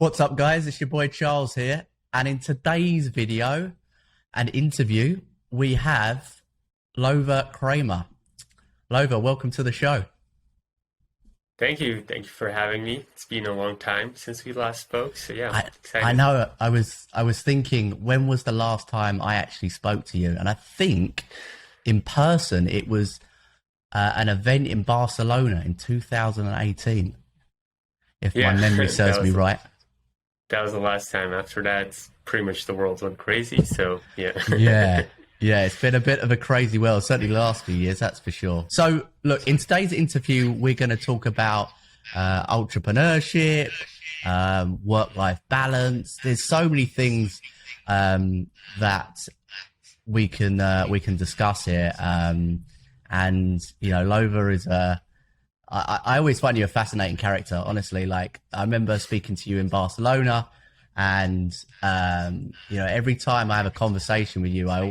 What's up, guys? It's your boy Charles here. And in today's video and interview, we have Lova Kremer. Lova, welcome to the show. Thank you. Thank you for having me. It's been a long time since we last spoke. So yeah, I'm excited. I know. I was thinking, when was the last time I actually spoke to you? And I think in person, it was an event in Barcelona in 2018, if my memory serves me right. That was the last time. After that, pretty much the world went crazy. So yeah. Yeah, it's been a bit of a crazy world, certainly the last few years, that's for sure. So look, in today's interview, we're going to talk about entrepreneurship, work-life balance. There's so many things that we can discuss here. And you know, Lova is I always find you a fascinating character, honestly. Like, I remember speaking to you in Barcelona, and you know, every time I have a conversation with you, I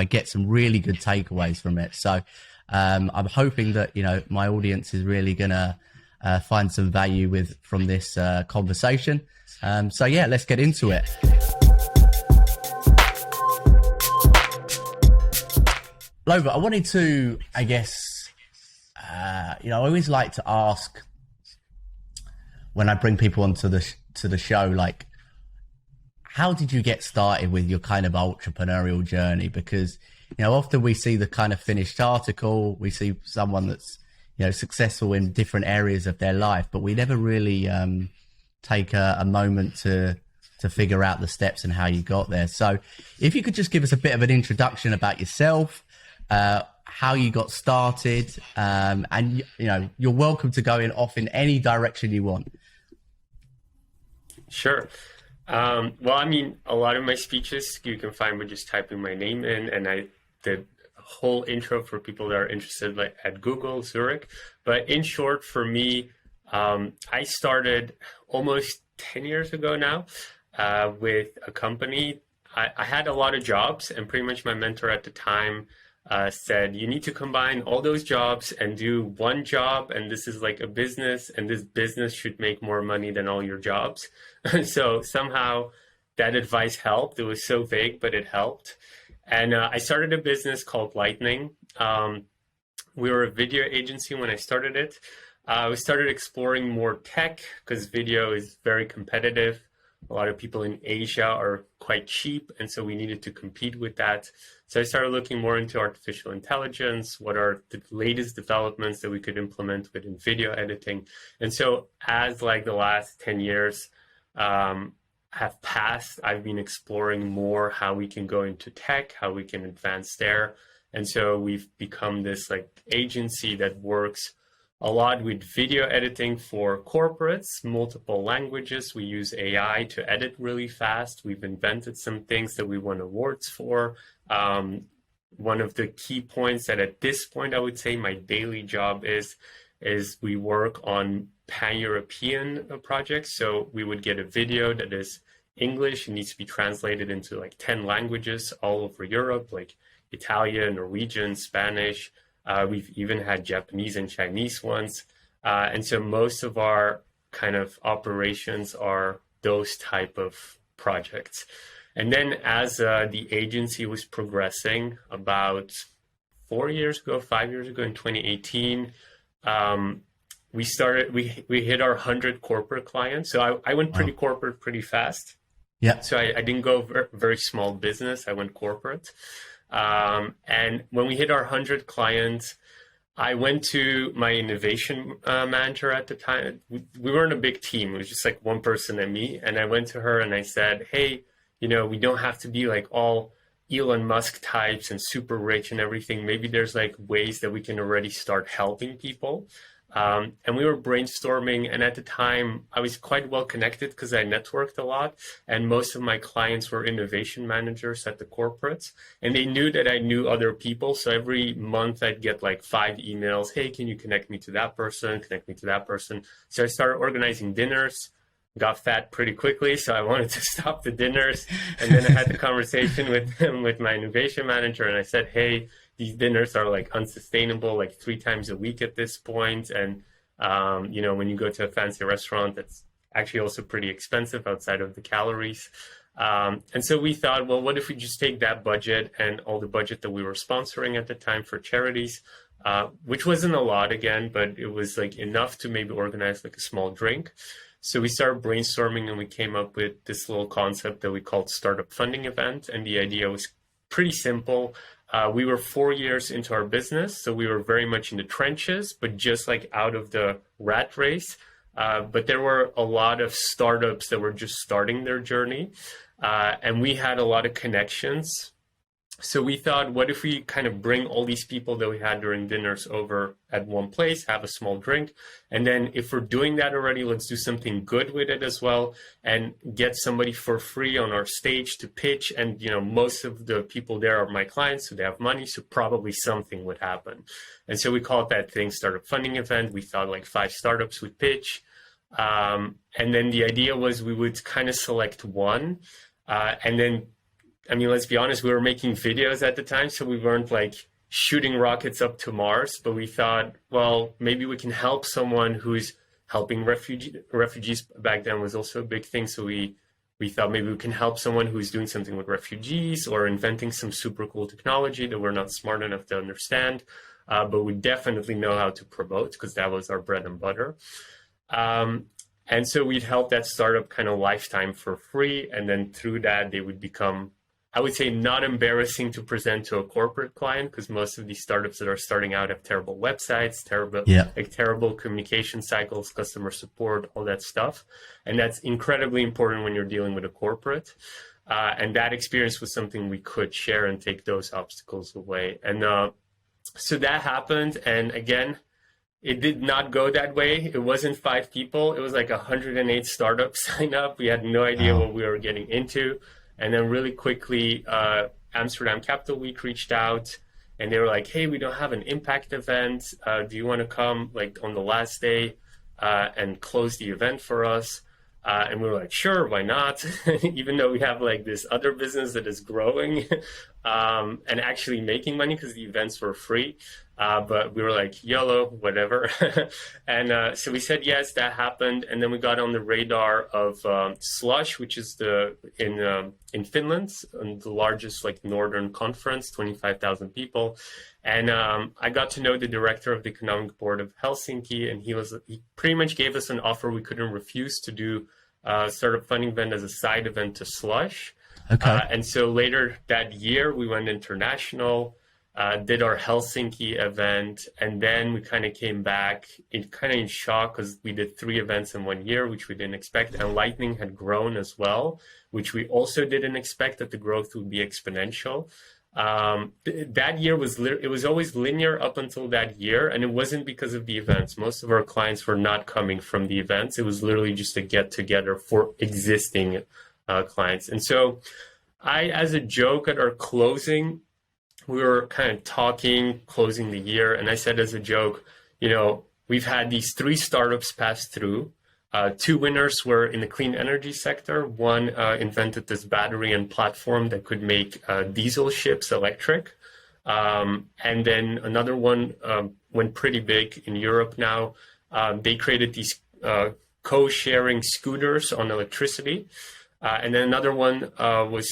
get some really good takeaways from it. So I'm hoping that, you know, my audience is really gonna find some value from this conversation. So yeah, let's get into it. Lova, I wanted to, I guess, you know, I always like to ask when I bring people onto the show, like, how did you get started with your kind of entrepreneurial journey? Because, you know, often we see the kind of finished article, we see someone that's, you know, successful in different areas of their life, but we never really take a moment to figure out the steps and how you got there. So if you could just give us a bit of an introduction about yourself, how you got started, and, you know, you're welcome to go off in any direction you want. Sure. Well, I mean, a lot of my speeches you can find by just typing my name in, and I did a whole intro for people that are interested, like at Google, Zurich. But in short, for me, I started almost 10 years ago now with a company. I had a lot of jobs, and pretty much my mentor at the time said, you need to combine all those jobs and do one job, and this is like a business, and this business should make more money than all your jobs. So somehow that advice helped. It was so vague, but it helped. And I started a business called Lightning. We were a video agency when I started it. We started exploring more tech because video is very competitive. A lot of people in Asia are quite cheap, and so we needed to compete with that. So I started looking more into artificial intelligence. What are the latest developments that we could implement within video editing? And so as like the last 10 years have passed, I've been exploring more how we can go into tech, how we can advance there. And so we've become this like agency that works a lot with video editing for corporates, multiple languages. We use AI to edit really fast. We've invented some things that we won awards for. One of the key points that at this point, I would say my daily job is we work on pan-European projects. So we would get a video that is English. It needs to be translated into like 10 languages all over Europe, like Italian, Norwegian, Spanish. We've even had Japanese and Chinese ones. And so most of our kind of operations are those type of projects. And then as the agency was progressing, about 5 years ago in 2018, we hit our 100 corporate clients. So I went pretty corporate pretty fast. Yeah. So I didn't go very small business. I went corporate. And when we hit our 100 clients, I went to my innovation manager at the time. We weren't a big team. It was just like one person and me. And I went to her and I said, hey, you know, we don't have to be like all Elon Musk types and super rich and everything. Maybe there's like ways that we can already start helping people. And we were brainstorming, and at the time I was quite well connected because I networked a lot, and most of my clients were innovation managers at the corporates, and they knew that I knew other people. So every month I'd get like 5 emails. Hey, can you connect me to that person? Connect me to that person. So I started organizing dinners, got fat pretty quickly. So I wanted to stop the dinners. And then I had the conversation with my innovation manager, and I said, hey, these dinners are like unsustainable, like 3 times a week at this point. And, you know, when you go to a fancy restaurant, that's actually also pretty expensive outside of the calories. And so we thought, well, what if we just take that budget and all the budget that we were sponsoring at the time for charities, which wasn't a lot again, but it was like enough to maybe organize like a small drink. So we started brainstorming and we came up with this little concept that we called Startup Funding Event. And the idea was pretty simple. We were 4 years into our business, so we were very much in the trenches, but just like out of the rat race. But there were a lot of startups that were just starting their journey. And we had a lot of connections. So we thought, what if we kind of bring all these people that we had during dinners over at one place, have a small drink, and then if we're doing that already, let's do something good with it as well and get somebody for free on our stage to pitch. And, you know, most of the people there are my clients, so they have money, so probably something would happen. And so we called that thing Startup Funding Event. We thought like 5 startups would pitch. And then the idea was we would kind of select one, and then, I mean, let's be honest, we were making videos at the time, so we weren't like shooting rockets up to Mars, but we thought, well, maybe we can help someone who's helping refugees. Back then was also a big thing. So we thought maybe we can help someone who's doing something with refugees or inventing some super cool technology that we're not smart enough to understand, but we definitely know how to promote because that was our bread and butter. And so we'd help that startup kind of lifetime for free. And then through that, they would become, I would say, not embarrassing to present to a corporate client, because most of these startups that are starting out have terrible websites, terrible communication cycles, customer support, all that stuff. And that's incredibly important when you're dealing with a corporate. And that experience was something we could share and take those obstacles away. And so that happened. And again, it did not go that way. It wasn't 5 people. It was like 108 startups signed up. We had no idea what we were getting into. And then really quickly, Amsterdam Capital Week reached out and they were like, hey, we don't have an impact event. Do you want to come like on the last day and close the event for us? And we were like, sure, why not? Even though we have like this other business that is growing and actually making money because the events were free. But we were like, YOLO, whatever. And so we said yes, that happened. And then we got on the radar of Slush, which is in Finland, the largest like northern conference, 25,000 people. And I got to know the director of the economic board of Helsinki, and he pretty much gave us an offer we couldn't refuse to do Startup Funding Event as a side event to Slush. Okay. And so later that year, we went international, did our Helsinki event, and then we kind of came back in shock because we did 3 events in 1 year, which we didn't expect. And Lightning had grown as well, which we also didn't expect that the growth would be exponential. That year it was always linear up until that year, and it wasn't because of the events. Most of our clients were not coming from the events. It was literally just a get together for existing clients. And so as a joke at our closing, we were kind of closing the year, and I said as a joke, you know, we've had these 3 startups pass through. 2 winners were in the clean energy sector. One invented this battery and platform that could make diesel ships electric. And then another one went pretty big in Europe now. They created these co-sharing scooters on electricity. And then another one was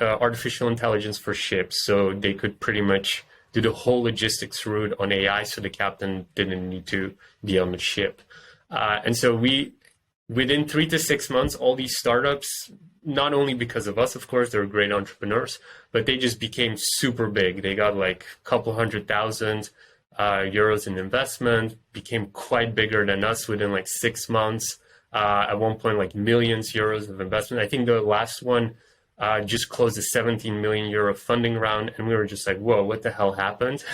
artificial intelligence for ships. So they could pretty much do the whole logistics route on AI, so the captain didn't need to be on the ship. And so within 3 to 6 months, all these startups, not only because of us, of course, they're great entrepreneurs, but they just became super big. They got like a couple €100,000 in investment, became quite bigger than us within like 6 months. At one point, like millions euros of investment. I think the last one just closed a 17 million euro funding round, and we were just like, whoa, what the hell happened?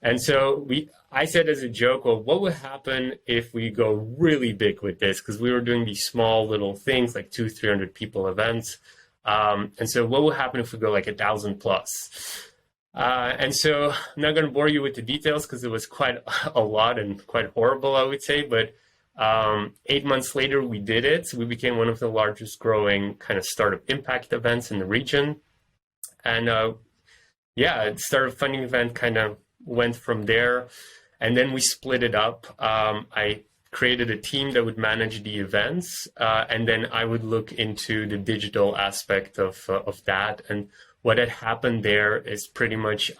And so I said as a joke, well, what would happen if we go really big with this? Because we were doing these small little things like 200-300 people events. And so what will happen if we go like 1,000 plus? And so I'm not going to bore you with the details because it was quite a lot and quite horrible, I would say. But 8 months later, we did it. We became one of the largest growing kind of startup impact events in the region. And the Startup Funding Event kind of went from there. And then we split it up. I created a team that would manage the events, and then I would look into the digital aspect of that. And what had happened there is pretty much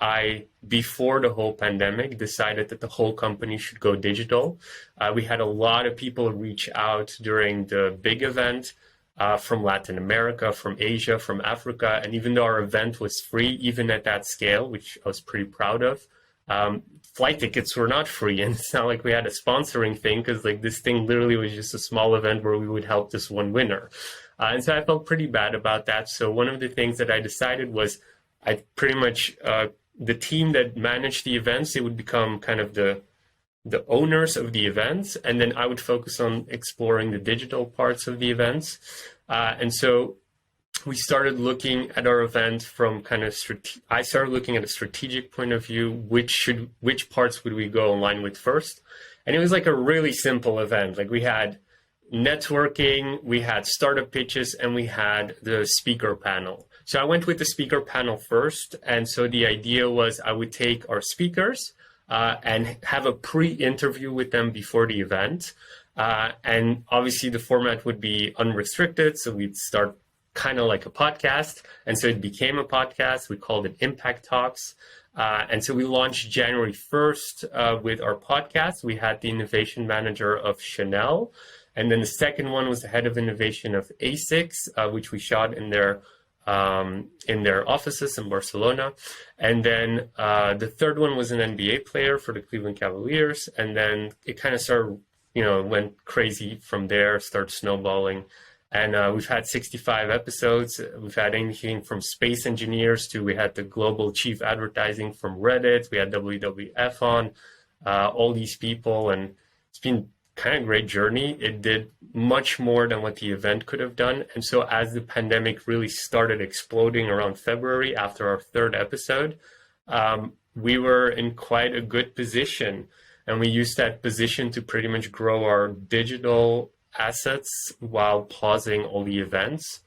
before the whole pandemic, decided that the whole company should go digital. We had a lot of people reach out during the big event, from Latin America, from Asia, from Africa. And even though our event was free, even at that scale, which I was pretty proud of, flight tickets were not free. And it's not like we had a sponsoring thing, because like this thing literally was just a small event where we would help this one winner. And so I felt pretty bad about that. So one of the things that I decided was I pretty much, the team that managed the events, they would become kind of the owners of the events, and then I would focus on exploring the digital parts of the events. And so we started looking at our event from kind of I started looking at a strategic point of view. Which parts would we go online with first? And it was like a really simple event. Like we had networking, we had startup pitches, and we had the speaker panel. So I went with the speaker panel first. And so the idea was I would take our speakers and have a pre-interview with them before the event. And obviously the format would be unrestricted. So we'd start kind of like a podcast. And so it became a podcast. We called it Impact Talks. And so we launched January 1st with our podcast. We had the innovation manager of Chanel. And then the second one was the head of innovation of ASICS, which we shot in their offices in Barcelona. And then the third one was an NBA player for the Cleveland Cavaliers. And then it kind of started, went crazy from there, started snowballing. And we've had 65 episodes. We've had anything from space engineers to we had the global chief advertising from Reddit. We had WWF on, all these people. And it's been kind of great journey. It did much more than what the event could have done. And so as the pandemic really started exploding around February after our third episode, we were in quite a good position. And we used that position to pretty much grow our digital assets while pausing all the events.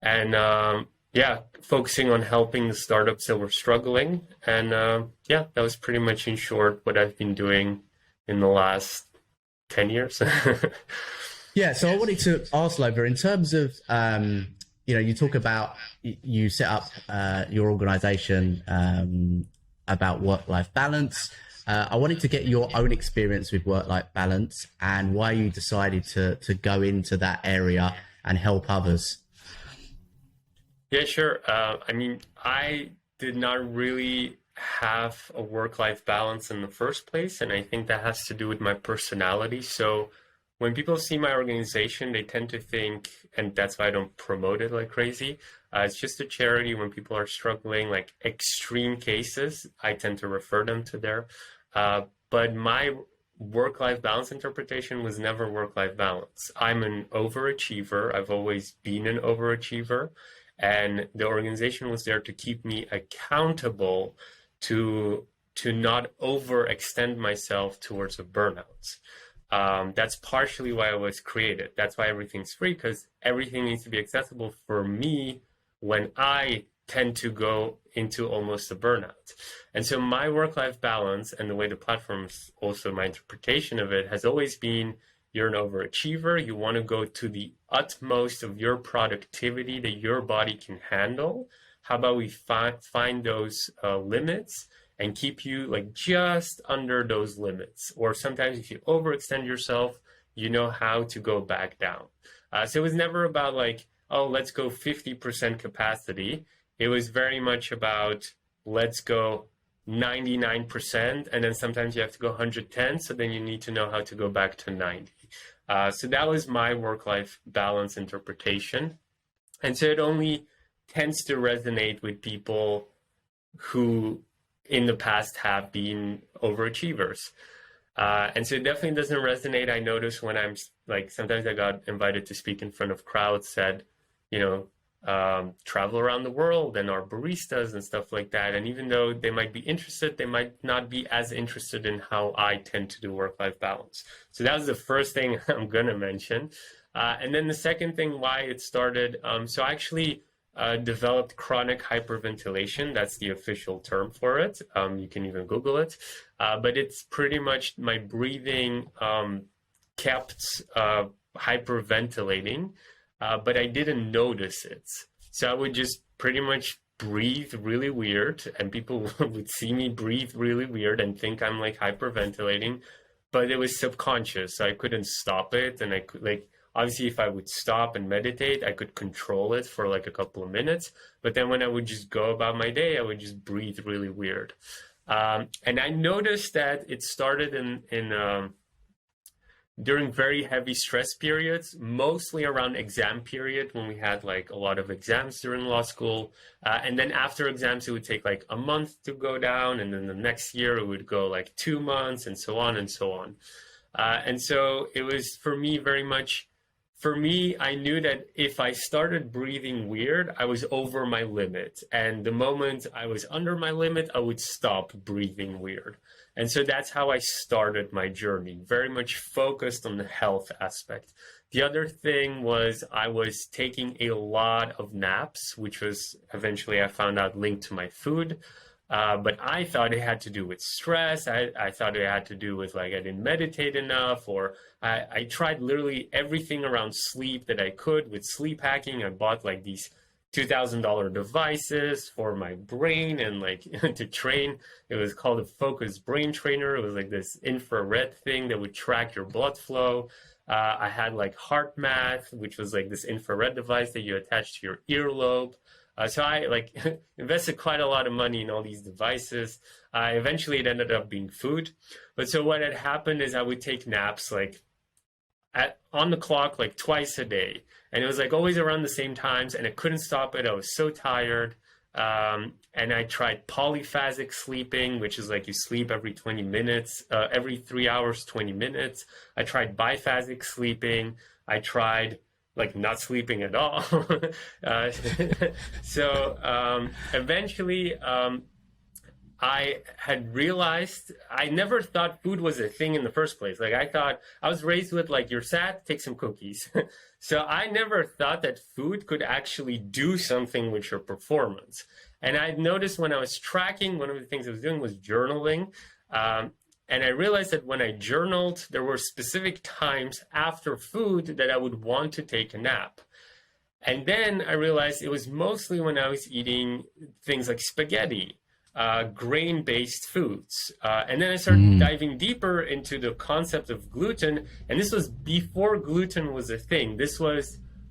And focusing on helping the startups that were struggling. And that was pretty much in short what I've been doing in the last 10 years. Yeah, so I wanted to ask Lova, in terms of, you talk about, you set up your organization about work-life balance. I wanted to get your own experience with work-life balance and why you decided to go into that area and help others. Yeah, sure. I did not really have a work-life balance in the first place, and I think that has to do with my personality. So when people see my organization, they tend to think, and that's why I don't promote it like crazy, it's just a charity. When people are struggling, like extreme cases, I tend to refer them to there. But my work-life balance interpretation was never work-life balance. I'm an overachiever. I've always been an overachiever, and the organization was there to keep me accountable to not overextend myself towards a burnout. That's partially why I was created. That's why everything's free, because everything needs to be accessible for me when I tend to go into almost a burnout. And so my work-life balance and the way the platform's also my interpretation of it has always been, you're an overachiever. You want to go to the utmost of your productivity that your body can handle. How about we find those limits and keep you like just under those limits? Or sometimes if you overextend yourself, you know how to go back down. So it was never about like, oh, let's go 50% capacity. It was very much about, let's go 99%. And then sometimes you have to go 110. So then you need to know how to go back to 90. So that was my work-life balance interpretation. And so it only tends to resonate with people who in the past have been overachievers. And so it definitely doesn't resonate. I notice when I'm like, sometimes I got invited to speak in front of crowds, said, travel around the world and are baristas and stuff like that. And even though they might be interested, they might not be as interested in how I tend to do work-life balance. So that was the first thing I'm going to mention. And then the second thing why it started, so I actually developed chronic hyperventilation. That's the official term for it. You can even Google it. But it's pretty much my breathing kept hyperventilating, but I didn't notice it. So I would just pretty much breathe really weird, and people would see me breathe really weird and think I'm like hyperventilating, but it was subconscious. So I couldn't stop it, and I could like obviously if I would stop and meditate, I could control it for like a couple of minutes. But then when I would just go about my day, I would just breathe really weird. And I noticed that it started in during very heavy stress periods, mostly around exam period when we had like a lot of exams during law school. And then after exams, it would take like a month to go down. And then the next year it would go like 2 months and so on and so on. And so it was for me very much, for me, I knew that if I started breathing weird, I was over my limit. And the moment I was under my limit, I would stop breathing weird. And so that's how I started my journey, very much focused on the health aspect. The other thing was I was taking a lot of naps, which was eventually I found out linked to my food. But I thought it had to do with stress. I thought it had to do with like I didn't meditate enough, or I tried literally everything around sleep that I could with sleep hacking. I bought like these $2,000 devices for my brain and like to train. It was called a Focus Brain Trainer. It was like this infrared thing that would track your blood flow. I had like Heart Math, which was like this infrared device that you attach to your earlobe. So I like invested quite a lot of money in all these devices. Eventually it ended up being food. But so what had happened is I would take naps like on the clock, like twice a day. And it was like always around the same times, and I couldn't stop it. I was so tired. And I tried polyphasic sleeping, which is like you sleep every 20 minutes, every 3 hours, 20 minutes. I tried biphasic sleeping. I tried like not sleeping at all. So eventually I had realized I never thought food was a thing in the first place. Like I thought I was raised with like you're sad, take some cookies. So I never thought that food could actually do something with your performance. And I noticed when I was tracking, one of the things I was doing was journaling. And I realized that when I journaled, there were specific times after food that I would want to take a nap. And then I realized it was mostly when I was eating things like spaghetti, grain-based foods. And then I started diving deeper into the concept of gluten. And this was before gluten was a thing.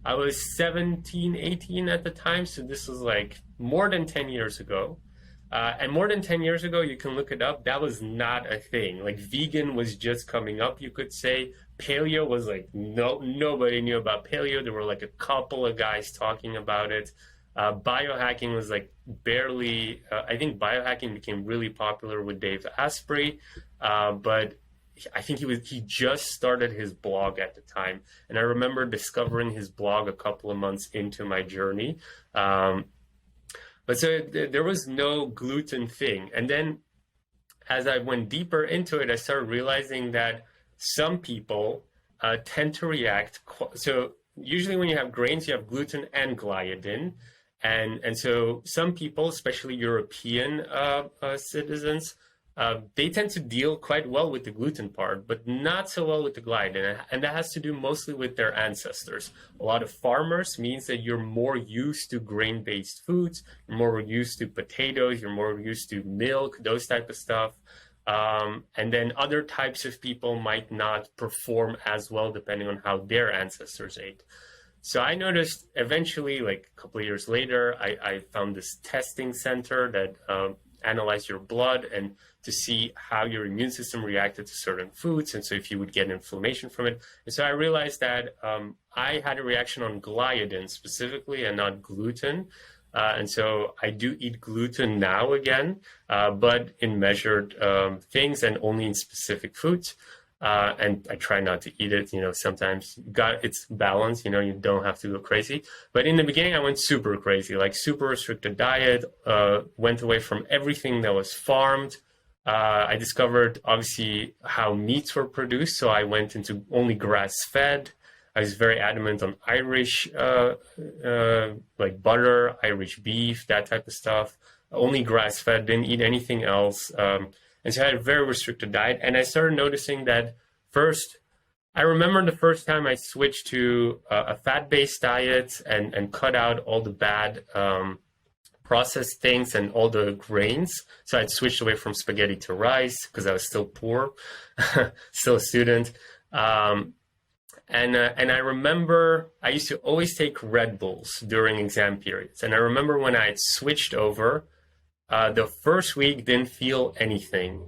I was 17, 18 at the time. So this was like more than 10 years ago. And more than 10 years ago, you can look it up, that was not a thing. Like vegan was just coming up, you could say. Paleo was like, nobody knew about paleo. There were like a couple of guys talking about it. Biohacking was like barely, I think biohacking became really popular with Dave Asprey. But I think he just started his blog at the time. And I remember discovering his blog a couple of months into my journey. But so there was no gluten thing. And then as I went deeper into it, I started realizing that some people tend to react. So usually when you have grains, you have gluten and gliadin. And so some people, especially European citizens, they tend to deal quite well with the gluten part, but not so well with the gliadin. And that has to do mostly with their ancestors. A lot of farmers means that you're more used to grain-based foods, you're more used to potatoes, you're more used to milk, those type of stuff. And then other types of people might not perform as well depending on how their ancestors ate. So I noticed eventually, like a couple of years later, I found this testing center that analyzed your blood and to see how your immune system reacted to certain foods. And so if you would get inflammation from it. And so I realized that I had a reaction on gliadin specifically and not gluten. And so I do eat gluten now again, but in measured things and only in specific foods. And I try not to eat it, sometimes it's balanced, you don't have to go crazy. But in the beginning, I went super crazy, like super restricted diet, went away from everything that was farmed. I discovered obviously how meats were produced. So I went into only grass-fed. I was very adamant on Irish, like butter, Irish beef, that type of stuff. Only grass-fed, didn't eat anything else. And so I had a very restricted diet. And I started noticing that first, I remember the first time I switched to a fat-based diet and cut out all the bad processed things and all the grains. So I'd switched away from spaghetti to rice because I was still poor, still a student. And I remember I used to always take Red Bulls during exam periods. And I remember when I had switched over, the first week didn't feel anything.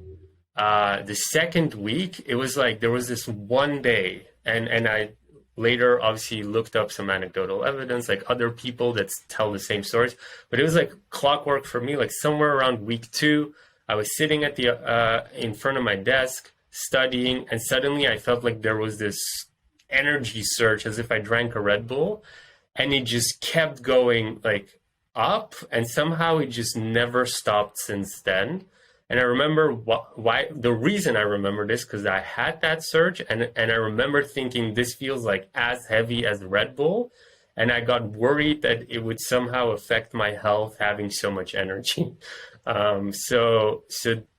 The second week, it was like there was this one day, and I later obviously looked up some anecdotal evidence, like other people that tell the same stories, but it was like clockwork for me. Like somewhere around week 2, I was sitting at the in front of my desk studying, and suddenly I felt like there was this energy surge as if I drank a Red Bull, and it just kept going like up, and somehow it just never stopped since then. And I remember why the reason I remember this, because I had that surge, and I remember thinking this feels like as heavy as Red Bull, and I got worried that it would somehow affect my health having so much energy. So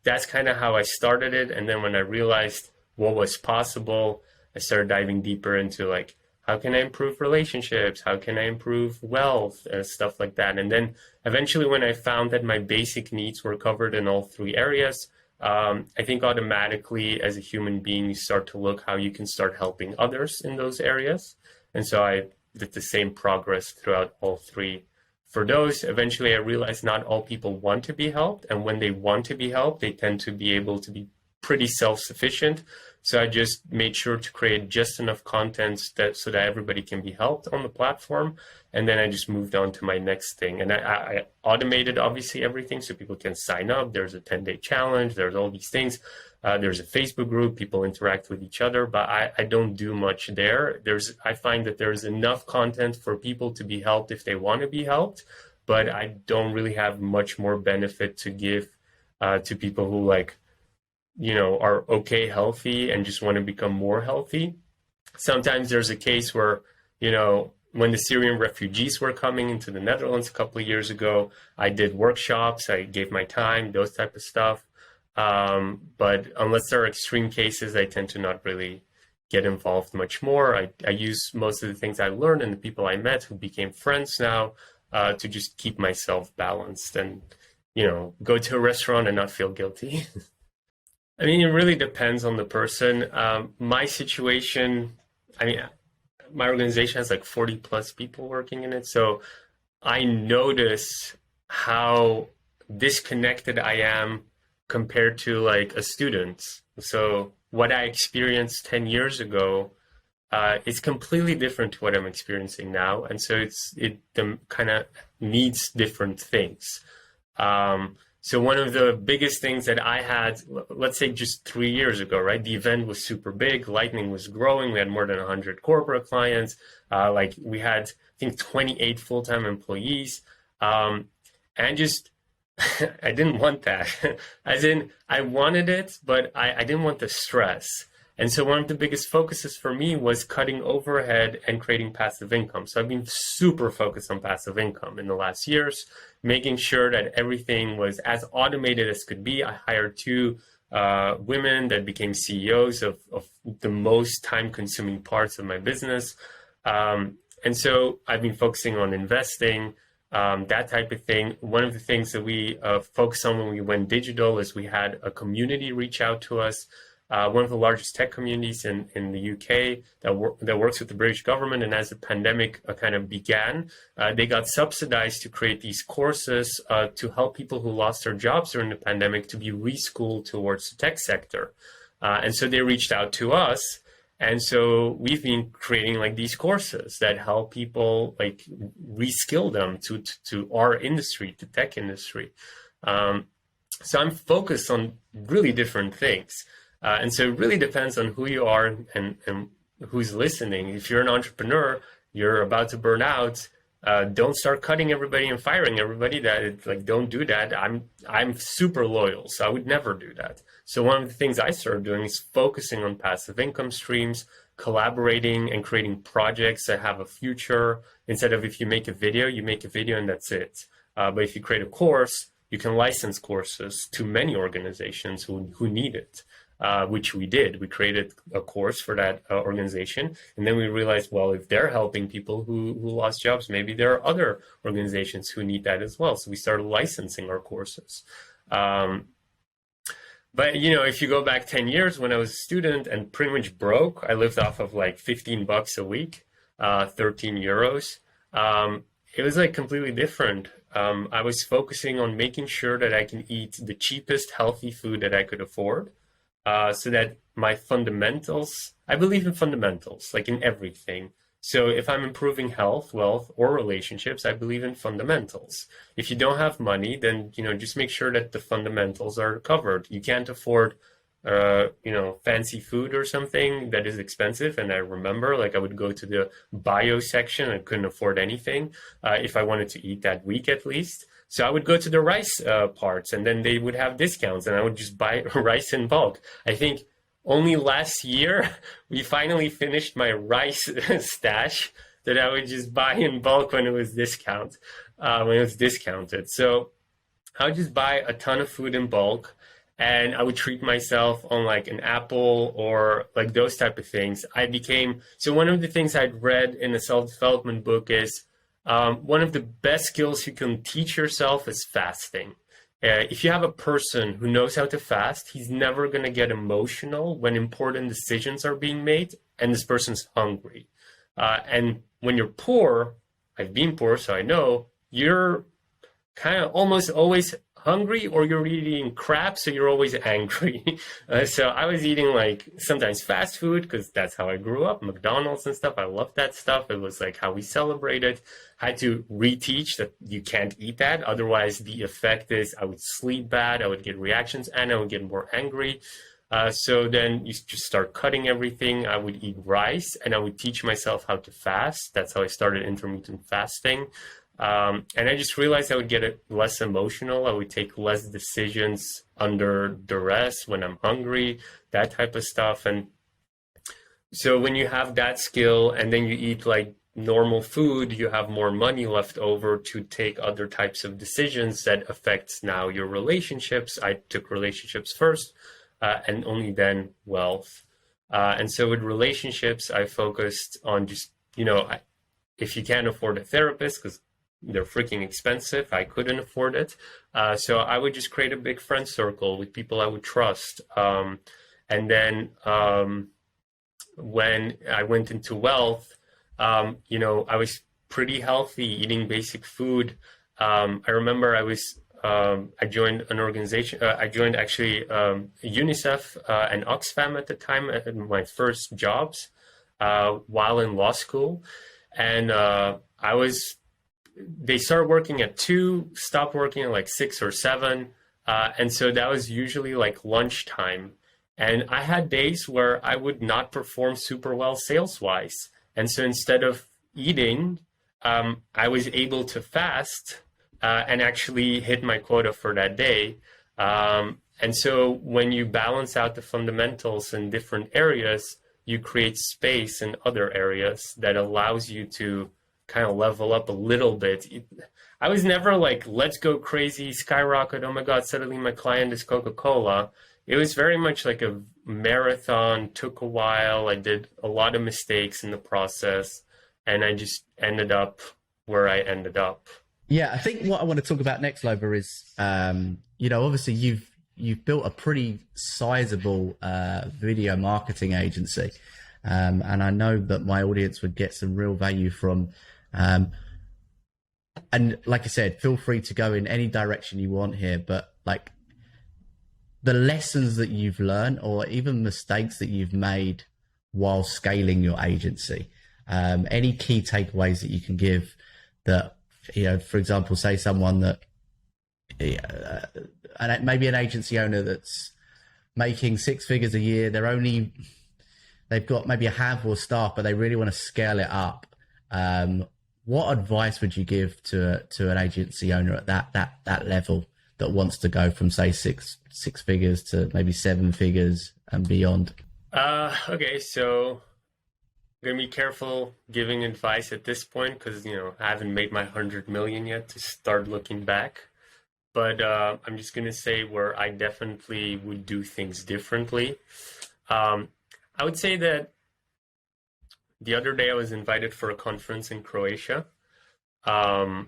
that's kind of how I started it, and then when I realized what was possible, I started diving deeper into like, how can I improve relationships? How can I improve wealth and stuff like that? And then eventually when I found that my basic needs were covered in all 3 areas, I think automatically as a human being, you start to look how you can start helping others in those areas. And so I did the same progress throughout all 3. For those, eventually I realized not all people want to be helped. And when they want to be helped, they tend to be able to be pretty self-sufficient. So I just made sure to create just enough content so that everybody can be helped on the platform. And then I just moved on to my next thing. And I automated, obviously, everything so people can sign up. There's a 10-day challenge. There's all these things. There's a Facebook group. People interact with each other. But I don't do much there. I find that there's enough content for people to be helped if they want to be helped. But I don't really have much more benefit to give to people who are okay, healthy, and just want to become more healthy. Sometimes there's a case where, when the Syrian refugees were coming into the Netherlands a couple of years ago, I did workshops, I gave my time, those type of stuff. But unless there are extreme cases, I tend to not really get involved much more. I use most of the things I learned and the people I met who became friends now to just keep myself balanced and, go to a restaurant and not feel guilty. I mean, it really depends on the person. My situation, my organization has like 40 plus people working in it. So I notice how disconnected I am compared to like a student. So what I experienced 10 years ago is completely different to what I'm experiencing now. And so it kind of needs different things. So one of the biggest things that I had, let's say just 3 years ago, right? The event was super big. Lightning was growing. We had more than 100 corporate clients. We had, I think, 28 full-time employees. And just, I didn't want that. As in, I wanted it, but I didn't want the stress. And so one of the biggest focuses for me was cutting overhead and creating passive income. So I've been super focused on passive income in the last years, making sure that everything was as automated as could be. I hired 2 women that became CEOs of the most time-consuming parts of my business. And so I've been focusing on investing, that type of thing. One of the things that we focused on when we went digital is we had a community reach out to us. One of the largest tech communities in the UK that works with the British government. And as the pandemic kind of began, they got subsidized to create these courses to help people who lost their jobs during the pandemic to be reschooled towards the tech sector. And so they reached out to us. And so we've been creating like these courses that help people like reskill them to our industry, to tech industry. So I'm focused on really different things. And so it really depends on who you are and who's listening. If you're an entrepreneur, you're about to burn out, don't start cutting everybody and firing everybody. Don't do that. I'm super loyal, so I would never do that. So one of the things I started doing is focusing on passive income streams, collaborating and creating projects that have a future. Instead of if you make a video and that's it. But if you create a course, you can license courses to many organizations who need it. which we did. We created a course for that organization. And then we realized, well, if they're helping people who lost jobs, maybe there are other organizations who need that as well. So we started licensing our courses. But, if you go back 10 years when I was a student and pretty much broke, I lived off of like $15 a week, 13 euros. It was like completely different. I was focusing on making sure that I can eat the cheapest healthy food that I could afford, so that my fundamentals, I believe in fundamentals, like in everything. So if I'm improving health, wealth, or relationships, I believe in fundamentals. If you don't have money, then, just make sure that the fundamentals are covered. You can't afford, fancy food or something that is expensive. And I remember, like, I would go to the bio section. I couldn't afford anything if I wanted to eat that week at least. So I would go to the rice parts, and then they would have discounts, and I would just buy rice in bulk. I think only last year, we finally finished my rice stash that I would just buy in bulk when it was discounted. So I would just buy a ton of food in bulk, and I would treat myself on like an apple or like those type of things. So one of the things I'd read in a self-development book is one of the best skills you can teach yourself is fasting. If you have a person who knows how to fast, he's never going to get emotional when important decisions are being made and this person's hungry. And when you're poor, I've been poor, so I know, you're kind of almost always hungry, or you're eating crap, so you're always angry. So I was eating like sometimes fast food because that's how I grew up, McDonald's and stuff. I loved that stuff. It was like how we celebrated. I had to reteach that you can't eat that. Otherwise, the effect is I would sleep bad, I would get reactions, and I would get more angry. So then you just start cutting everything. I would eat rice, and I would teach myself how to fast. That's how I started intermittent fasting. And I just realized I would get less emotional. I would take less decisions under duress when I'm hungry, that type of stuff. And so when you have that skill and then you eat like normal food, you have more money left over to take other types of decisions that affects now your relationships. I took relationships first, and only then wealth. And so with relationships, I focused on just, if you can't afford a therapist, because they're freaking expensive, I couldn't afford it. So I would just create a big friend circle with people I would trust. And then when I went into wealth, I was pretty healthy, eating basic food. I remember I joined an organization. I joined actually UNICEF and Oxfam at the time, at my first jobs while in law school. And they started working at 2, stopped working at like 6 or 7. And so that was usually like lunchtime. And I had days where I would not perform super well sales-wise. And so instead of eating, I was able to fast and actually hit my quota for that day. And so when you balance out the fundamentals in different areas, you create space in other areas that allows you to kind of level up a little bit. I was never like, let's go crazy, skyrocket, oh my God, suddenly my client is Coca-Cola. It was very much like a marathon, took a while. I did a lot of mistakes in the process, and I just ended up where I ended up. Yeah, I think what I want to talk about next, Lova, is, obviously you've built a pretty sizable video marketing agency. And I know that my audience would get some real value from, and like I said, feel free to go in any direction you want here, but like the lessons that you've learned or even mistakes that you've made while scaling your agency, any key takeaways that you can give that, for example, say someone that, maybe an agency owner that's making 6 figures a year, they've got maybe a handful of staff, but they really want to scale it up. What advice would you give to an agency owner at that level that wants to go from, say, six figures to maybe 7 figures and beyond? Okay, so I'm gonna be careful giving advice at this point because I haven't made my 100 million yet to start looking back. but I'm just gonna say where I definitely would do things differently. I would say that the other day I was invited for a conference in Croatia. I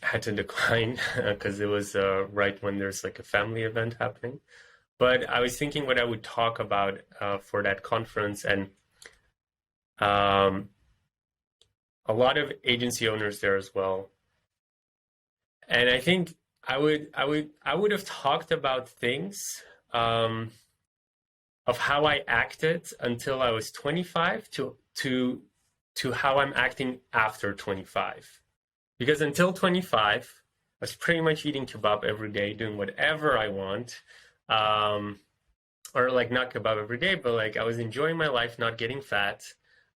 had to decline because it was right when there's like a family event happening. But I was thinking what I would talk about for that conference, and a lot of agency owners there as well. And I think I would have talked about things of how I acted until I was 25 to how I'm acting after 25. Because until 25, I was pretty much eating kebab every day, doing whatever I want. Or like not kebab every day, but like I was enjoying my life, not getting fat.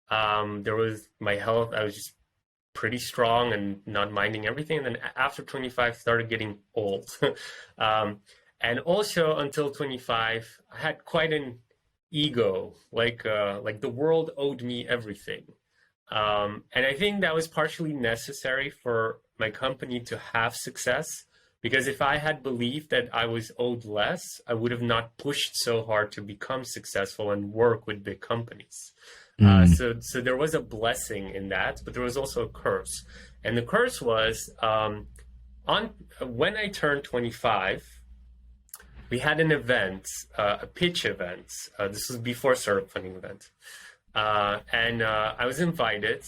There was my health, I was just pretty strong and not minding everything. And then after 25, started getting old. And also until 25, I had quite an ego, like the world owed me everything. And I think that was partially necessary for my company to have success, because if I had believed that I was owed less, I would have not pushed so hard to become successful and work with big companies. So there was a blessing in that, but there was also a curse. And the curse was when I turned 25, we had an event, a pitch event. This was before startup funding event. And I was invited,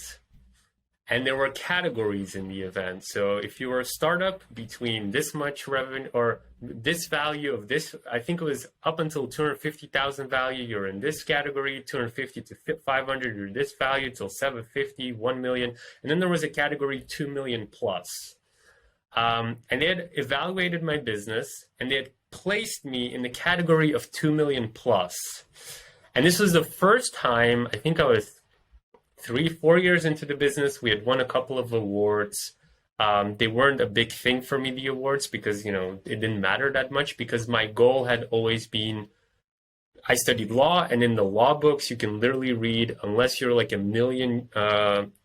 and there were categories in the event. So if you were a startup between this much revenue or this value of this, I think it was up until 250,000 value, you're in this category, 250 to 500, you're this value till 750, 1 million. And then there was a category 2 million plus. And they had evaluated my business, and they had placed me in the category of 2 million plus. And this was the first time, I think I was 3-4 years into the business. We had won a couple of awards. They weren't a big thing for me, the awards, because, it didn't matter that much, because my goal had always been, I studied law, and in the law books, you can literally read, unless you're like $1 million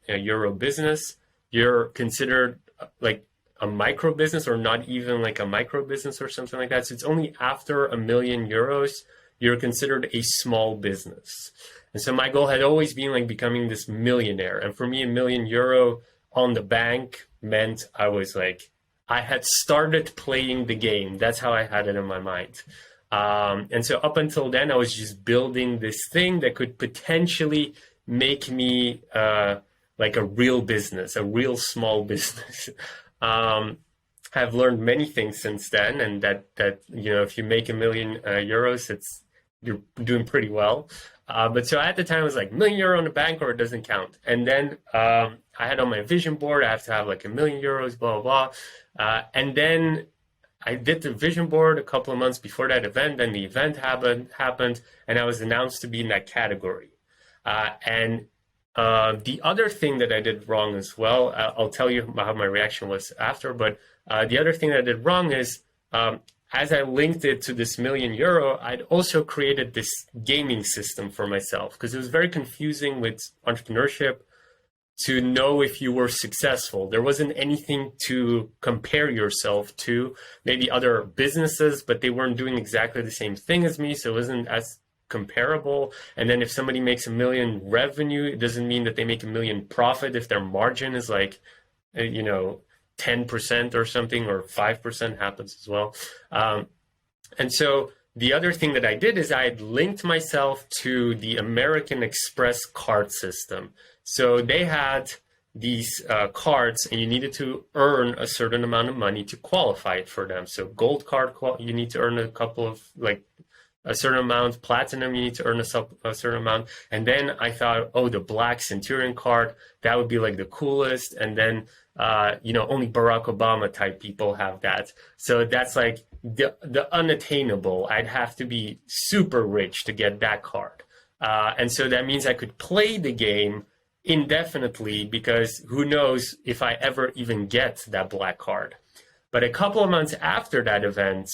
euro business, you're considered like a micro business, or not even like a micro business or something like that. So it's only after €1 million you're considered a small business. And so my goal had always been like becoming this millionaire. And for me, €1 million on the bank meant I was like, I had started playing the game. That's how I had it in my mind. And so up until then, I was just building this thing that could potentially make me like a real business, a real small business. I've learned many things since then, and that if you make €1 million, you're doing pretty well. But so at the time, it was like €1 million in the bank, or it doesn't count. And then I had on my vision board, I have to have like €1 million, blah, blah, blah. And then I did the vision board a couple of months before that event. Then the event happened, and I was announced to be in that category. And the other thing that I did wrong as well, I'll tell you how my reaction was after, but the other thing that I did wrong is, as I linked it to this €1 million, I'd also created this gaming system for myself, because it was very confusing with entrepreneurship to know if you were successful. There wasn't anything to compare yourself to, maybe other businesses, but they weren't doing exactly the same thing as me, so it wasn't as comparable. And then if somebody makes $1 million revenue, it doesn't mean that they make $1 million profit if their margin is like, 10% or something, or 5% happens as well. And so the other thing that I did is I had linked myself to the American Express card system. So they had these cards, and you needed to earn a certain amount of money to qualify it for them. So gold card, you need to earn a certain amount. Platinum, you need to earn a certain amount. And then I thought, the black Centurion card, that would be like the coolest. And then only Barack Obama type people have that. So that's like the unattainable. I'd have to be super rich to get that card. And so that means I could play the game indefinitely, because who knows if I ever even get that black card. But a couple of months after that event,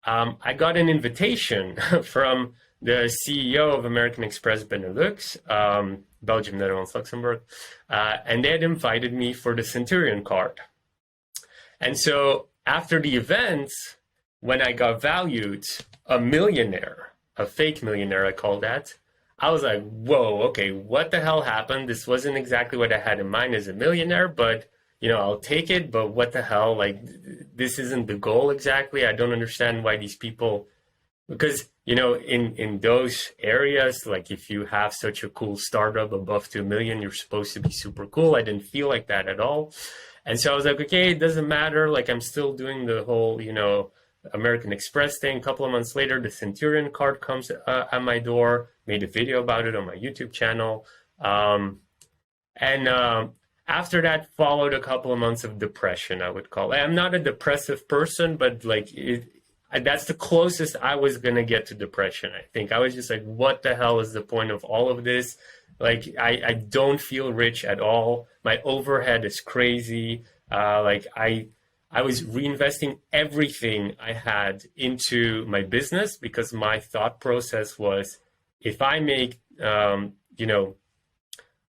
I got an invitation from the CEO of American Express Benelux, Belgium, Netherlands, Luxembourg, and they had invited me for the Centurion card. And so after the event, when I got valued a millionaire, a fake millionaire, I call that, I was like, whoa, okay, what the hell happened? This wasn't exactly what I had in mind as a millionaire, but I'll take it, but what the hell? Like, this isn't the goal exactly. I don't understand why these people, because, in those areas, like if you have such a cool startup above 2 million, you're supposed to be super cool. I didn't feel like that at all. And so I was like, okay, it doesn't matter. Like, I'm still doing the whole, American Express thing. A couple of months later, the Centurion card comes at my door, made a video about it on my YouTube channel. And after that followed a couple of months of depression, I would call it. I'm not a depressive person, but like that's the closest I was going to get to depression. I think I was just like, what the hell is the point of all of this? Like, I don't feel rich at all. My overhead is crazy. I was reinvesting everything I had into my business because my thought process was, if I make,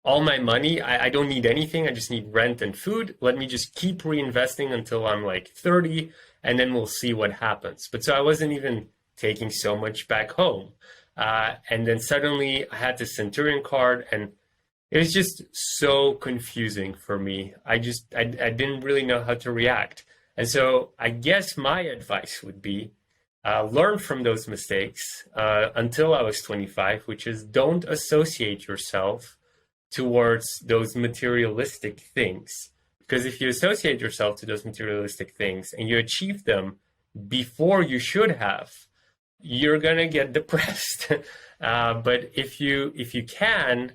all my money, I don't need anything. I just need rent and food. Let me just keep reinvesting until I'm like 30, and then we'll see what happens. But so I wasn't even taking so much back home. And then suddenly I had the Centurion card, and it was just so confusing for me. I didn't really know how to react. And so I guess my advice would be learn from those mistakes until I was 25, which is don't associate yourself towards those materialistic things. Because if you associate yourself to those materialistic things and you achieve them before you should have, you're gonna get depressed. But if you can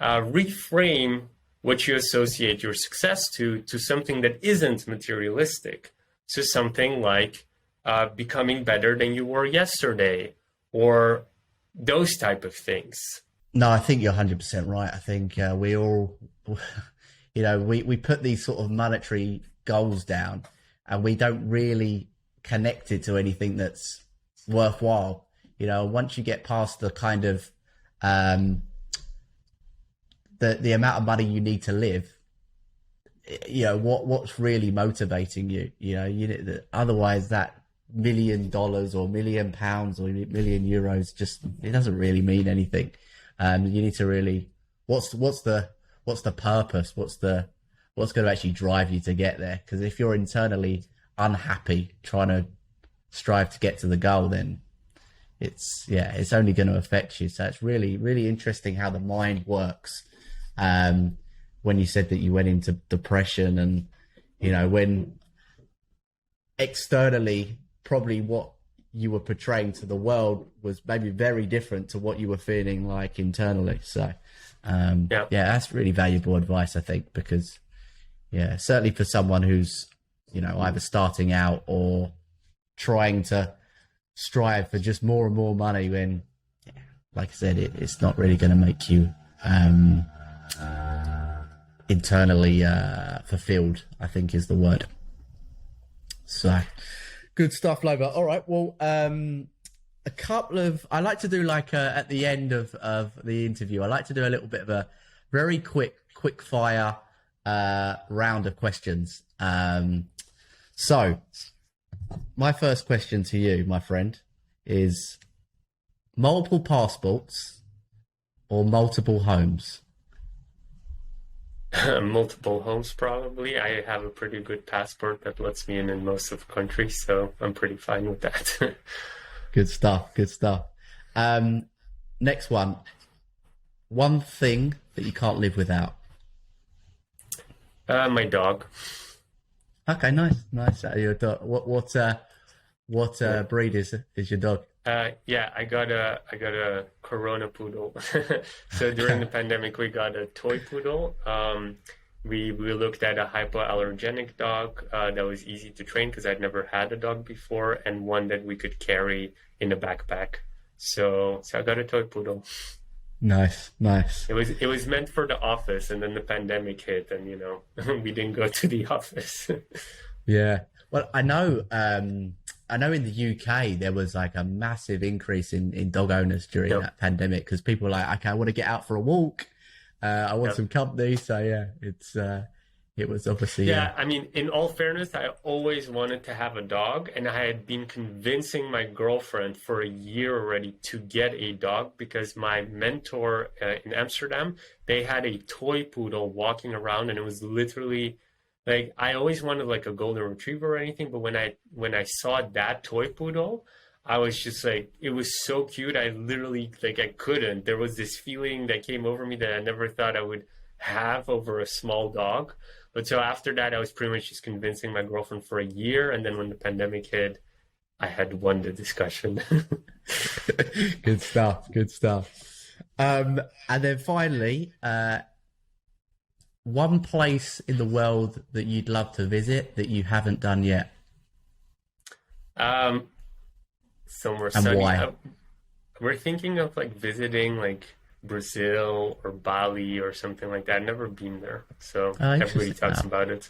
reframe what you associate your success to something that isn't materialistic, so something like becoming better than you were yesterday, or those type of things. No, I think you're 100% right. I think we all, we put these sort of monetary goals down and we don't really connect it to anything that's worthwhile. Once you get past the kind of the amount of money you need to live, what's really motivating you? Otherwise that $1 million or £1 million or £1 million just, it doesn't really mean anything. You need to really, what's the purpose? What's going to actually drive you to get there? Because if you're internally unhappy trying to strive to get to the goal, then it's only going to affect you. So it's really, really interesting how the mind works. When you said that you went into depression, and when externally probably what you were portraying to the world was maybe very different to what you were feeling like internally. So that's really valuable advice, I think, because certainly for someone who's either starting out or trying to strive for just more and more money, when like I said, it's not really going to make you internally fulfilled, I think is the word. So good stuff, Lova. All right, well, a couple of, I like to do like at the end of the interview, I like to do a little bit of a very quick fire round of questions. So my first question to you, my friend, is multiple passports or multiple homes? Multiple homes, probably. I have a pretty good passport that lets me in most of the country, so I'm pretty fine with that. Good stuff. Next one thing that you can't live without? My dog. Okay, nice. Your dog. What breed is your dog? I got a Corona poodle. So during the pandemic, we got a toy poodle. We looked at a hypoallergenic dog that was easy to train because I'd never had a dog before, and one that we could carry in a backpack. So I got a toy poodle. Nice. It was meant for the office, and then the pandemic hit, and we didn't go to the office. Yeah. Well, I know in the UK there was like a massive increase in dog owners during that pandemic, because people were like, okay, I want to get out for a walk. I want some company. So yeah, It was obviously, Yeah, I mean, in all fairness, I always wanted to have a dog, and I had been convincing my girlfriend for a year already to get a dog because my mentor in Amsterdam, they had a toy poodle walking around, and it was literally like I always wanted like a golden retriever or anything, but when I saw that toy poodle, I was just like, it was so cute. I literally like I couldn't. There was this feeling that came over me that I never thought I would have over a small dog. But so after that, I was pretty much just convincing my girlfriend for a year. And then when the pandemic hit, I had won the discussion. Good stuff. Good stuff. And then finally, one place in the world that you'd love to visit that you haven't done yet. Somewhere And sunny. why? We're thinking of like visiting like Brazil or Bali or something like that. I've never been there, so Oh, everybody interesting. talks about it.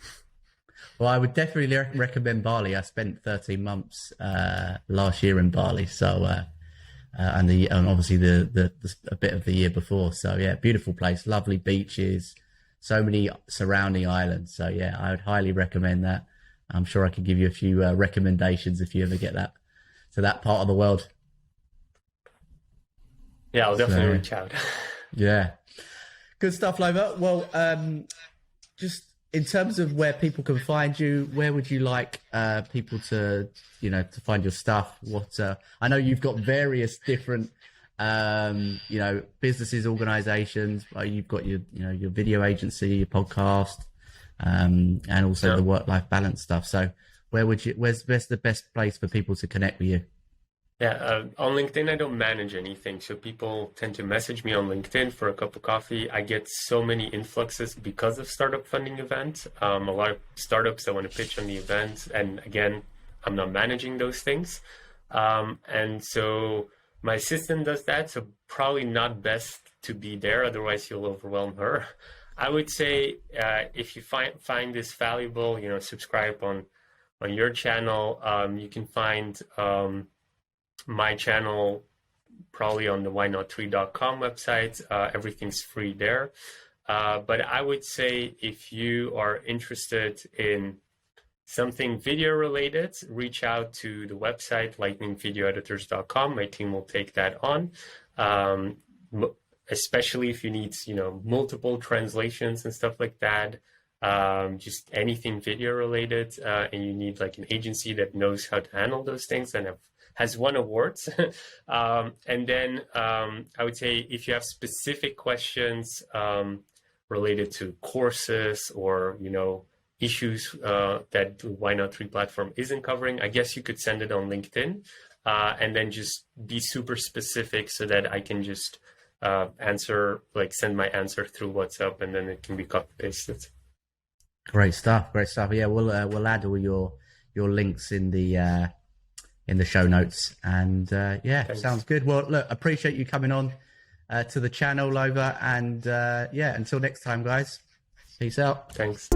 Well, I would definitely recommend Bali. I spent 13 months last year in Bali, so and obviously the a bit of the year before. So yeah, beautiful place, lovely beaches, so many surrounding islands. So yeah, I would highly recommend that. I'm sure I could give you a few recommendations if you ever get that to that part of the world. Yeah, I'll definitely So, reach out. yeah, good stuff, Lova. Well, just in terms of where people can find you, where would you like people to, to find your stuff? What I know you've got various different, businesses, organizations. You've got your video agency, your podcast, and also Yeah. the work-life balance stuff. So, where's the best place for people to connect with you? Yeah, on LinkedIn, I don't manage anything. So people tend to message me on LinkedIn for a cup of coffee. I get so many influxes because of startup funding events. A lot of startups that want to pitch on the events. And again, I'm not managing those things. And so my assistant does that. So probably not best to be there. Otherwise, you'll overwhelm her. I would say if you find this valuable, subscribe on your channel. You can find my channel probably on the whynot3.com website. Everything's free there. But I would say if you are interested in something video related, reach out to the website lightningvideoeditors.com. My team will take that on. Especially if you need, multiple translations and stuff like that. Just anything video related, and you need like an agency that knows how to handle those things and has won awards. And then I would say if you have specific questions related to courses or, issues that the Why Not 3 platform isn't covering, I guess you could send it on LinkedIn and then just be super specific so that I can just send my answer through WhatsApp and then it can be copy pasted. Great stuff. Yeah, we'll add all your links in the show notes, and Thanks. Sounds good. Well, look, appreciate you coming on to the channel, Lova, and until next time, guys. Peace out. Thanks.